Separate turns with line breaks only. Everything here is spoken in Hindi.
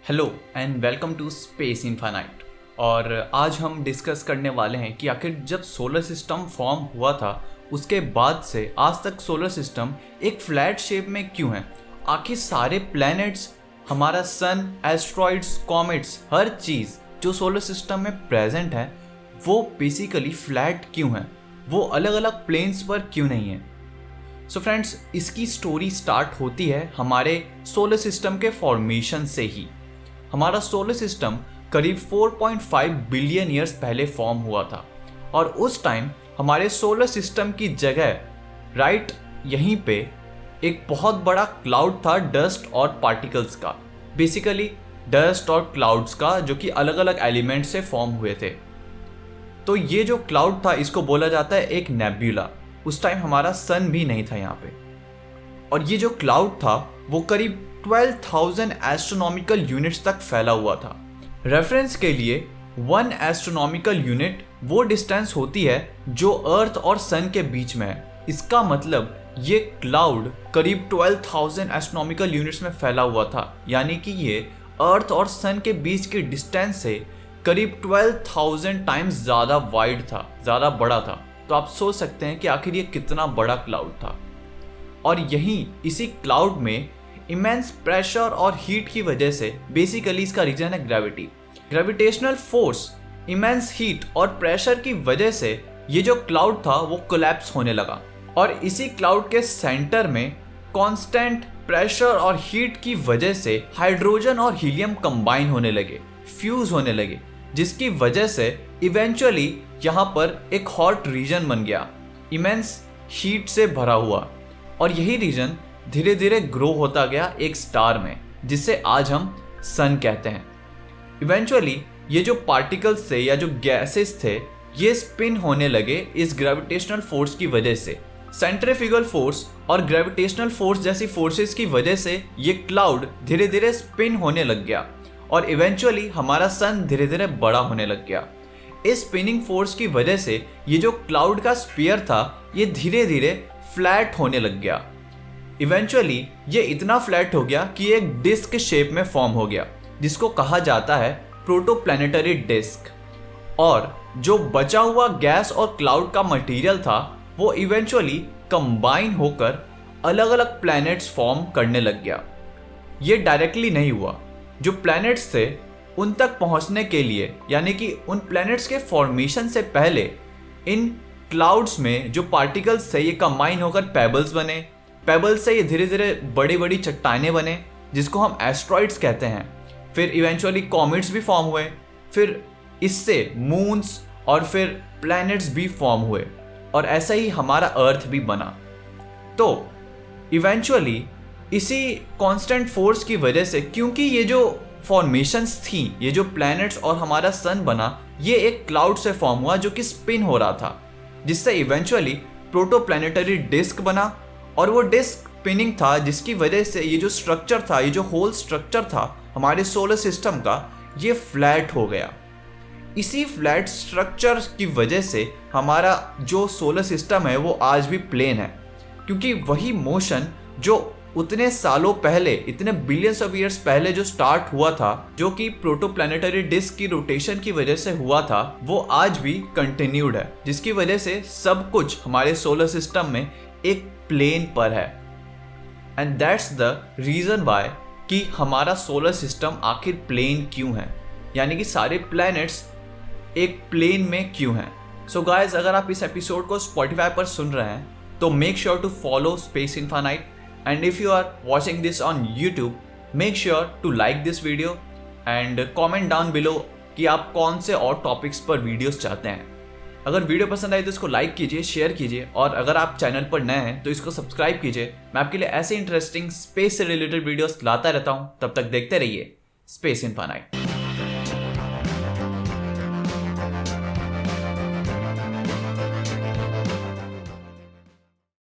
Hello and welcome to space infinite. और आज हम डिस्कस करने वाले हैं कि आखिर जब सोलर सिस्टम फॉर्म हुआ था उसके बाद से आज तक सोलर सिस्टम एक फ्लैट शेप में क्यों है। आखिर सारे प्लैनेट्स, हमारा सन, एस्ट्रॉइड्स, कॉमेट्स, हर चीज़ जो सोलर सिस्टम में प्रेजेंट है वो बेसिकली फ्लैट क्यों है, वो अलग अलग प्लेन्स पर क्यों नहीं है। सो फ्रेंड्स, इसकी स्टोरी स्टार्ट होती है हमारे सोलर सिस्टम के फॉर्मेशन से ही। हमारा सोलर सिस्टम करीब 4.5 बिलियन ईयर्स पहले फॉर्म हुआ था और उस टाइम हमारे सोलर सिस्टम की जगह राइट यहीं पे एक बहुत बड़ा क्लाउड था डस्ट और पार्टिकल्स का, बेसिकली डस्ट और क्लाउड्स का, जो कि अलग अलग एलिमेंट से फॉर्म हुए थे। तो ये जो क्लाउड था इसको बोला जाता है एक नेब्यूला। उस टाइम हमारा सन भी नहीं था यहाँ पे। और ये जो क्लाउड था वो करीब 12,000 एस्ट्रोनॉमिकल यूनिट्स तक फैला हुआ था। रेफरेंस के लिए 1 एस्ट्रोनॉमिकल यूनिट वो डिस्टेंस होती है जो अर्थ और सन के बीच में है। इसका मतलब ये क्लाउड करीब 12,000 एस्ट्रोनॉमिकल यूनिट्स में फैला हुआ था, यानी कि ये अर्थ और सन के बीच की डिस्टेंस से करीब 12,000 टाइम्स ज़्यादा वाइड था, ज़्यादा बड़ा था। तो आप सोच सकते हैं कि आखिर ये कितना बड़ा क्लाउड था। और यहीं इसी क्लाउड में इमेंस प्रेशर और हीट की वजह से, बेसिकली इसका रीजन है gravity, gravitational force, immense heat और प्रेशर की वजह से ये जो क्लाउड था वो कोलैप्स होने लगा। और इसी क्लाउड के सेंटर में कांस्टेंट प्रेशर और हीट की वजह से हाइड्रोजन और हीलियम कंबाइन होने लगे, फ्यूज होने लगे, जिसकी वजह से इवेंचुअली यहाँ पर एक हॉट रीजन बन गया, इमेंस हीट से भरा हुआ। और यही रीजन धीरे धीरे ग्रो होता गया एक स्टार में, जिसे आज हम सन कहते हैं। इवेंचुअली ये जो पार्टिकल्स थे या जो गैसेस थे ये स्पिन होने लगे इस ग्रेविटेशनल फोर्स की वजह से। सेंट्रीफ्यूगल फोर्स और ग्रेविटेशनल फोर्स जैसी फोर्सेस की वजह से ये क्लाउड धीरे धीरे स्पिन होने लग गया और इवेंचुअली हमारा सन धीरे धीरे बड़ा होने लग गया। इस स्पिनिंग फोर्स की वजह से ये जो क्लाउड का स्फीयर था ये धीरे धीरे फ्लैट होने लग गया। इवेंचुअली ये इतना फ्लैट हो गया कि एक डिस्क शेप में फॉर्म हो गया, जिसको कहा जाता है प्रोटोप्लैनेटरी डिस्क। और जो बचा हुआ गैस और क्लाउड का मटेरियल था वो इवेंचुअली कंबाइन होकर अलग अलग प्लैनेट्स फॉर्म करने लग गया। ये डायरेक्टली नहीं हुआ, जो प्लैनेट्स थे उन तक पहुंचने के लिए, यानी कि उन प्लैनेट्स के फॉर्मेशन से पहले इन क्लाउड्स में जो पार्टिकल्स थे ये कंबाइन होकर पेबल्स बने, पेबल्स से ये धीरे धीरे बड़ी बड़ी चट्टानें बने जिसको हम एस्ट्रॉइड्स कहते हैं। फिर इवेंचुअली कॉमेट्स भी फॉर्म हुए, फिर इससे मून्स और फिर प्लैनेट्स भी फॉर्म हुए और ऐसा ही हमारा अर्थ भी बना। तो इवेंचुअली इसी कांस्टेंट फोर्स की वजह से, क्योंकि ये जो फॉर्मेशंस थी, ये जो प्लैनेट्स और हमारा सन बना, ये एक क्लाउड से फॉर्म हुआ जो कि स्पिन हो रहा था, जिससे इवेंचुअली प्रोटोप्लैनेटरी डिस्क बना। और वो डिस्क स्पिनिंग था जिसकी वजह से ये जो स्ट्रक्चर था, ये जो होल स्ट्रक्चर था हमारे सोलर सिस्टम का, ये फ्लैट हो गया। इसी फ्लैट स्ट्रक्चर की वजह से हमारा जो सोलर सिस्टम है वो आज भी प्लेन है, क्योंकि वही मोशन जो उतने सालों पहले, इतने बिलियंस ऑफ ईयर्स पहले जो स्टार्ट हुआ था, जो कि प्रोटोप्लैनेटरी डिस्क की रोटेशन की वजह से हुआ था, वो आज भी कंटिन्यूड है, जिसकी वजह से सब कुछ हमारे सोलर सिस्टम में एक प्लेन पर है। And that's the reason why कि हमारा सोलर सिस्टम आखिर प्लेन क्यों है, यानी कि सारे प्लैनेट्स एक प्लेन में क्यों हैं। सो गाइज, अगर आप इस एपिसोड को स्पॉटिफाई पर सुन रहे हैं तो make sure to follow space infinite. And if you are watching this on YouTube, make sure to like this video and comment down below कि आप कौन से और टॉपिक्स पर वीडियोस चाहते हैं। अगर वीडियो पसंद आई तो इसको लाइक कीजिए, शेयर कीजिए, और अगर आप चैनल पर नए हैं तो इसको सब्सक्राइब कीजिए। मैं आपके लिए ऐसे इंटरेस्टिंग स्पेस से रिलेटेड वीडियोस लाता रहता हूँ। तब तक देखते रहिए स्पेस इनफाइनाइट।